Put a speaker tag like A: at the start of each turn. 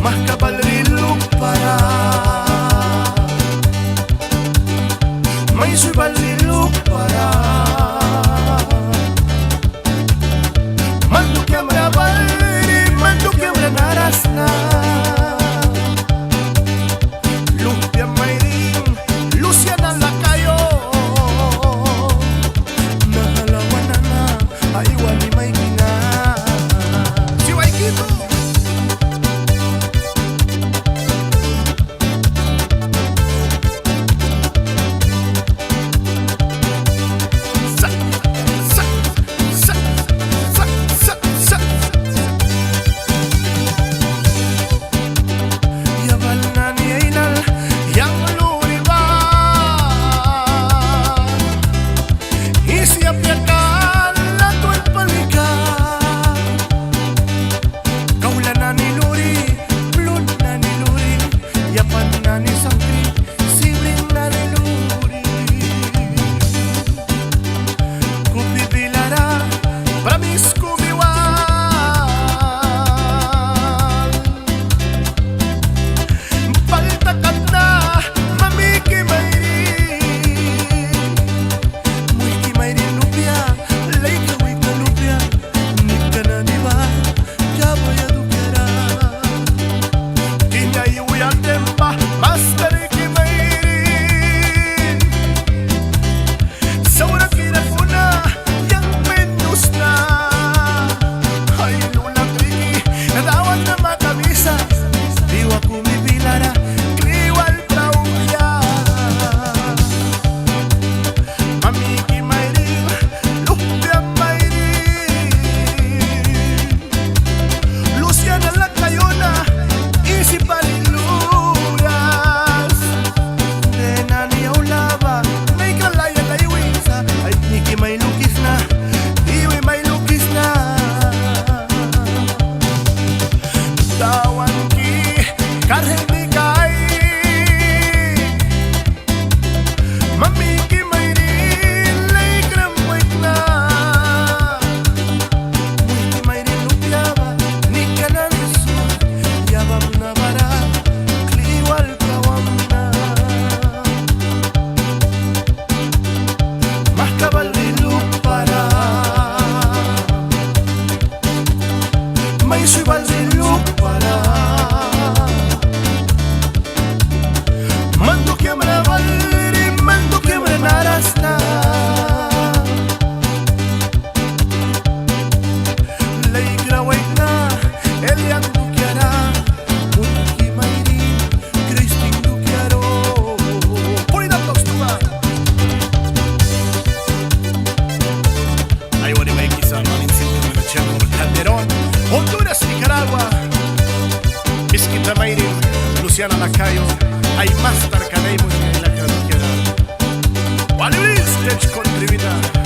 A: mas cabalrillo para may soy balrillo para mando que amra balri mando que amra narasna Lumpia Mayrin Luciana Lacayo Nahalawanana Aiwan ni Maykina Si Waikito May soy balrillo para mando que amra balri mando que amra narasna lay grawaitna elian dukiara Mulki Mayrin Christine dukiaro Purina Toxtuba Ay wani may kisa manin sinto na chamo Calderón Honduras, Nicaragua, Miskita Mayrin, Luciana Lacayo, hay más tarcanemos en la carretera. Waliris, Tech Contribita.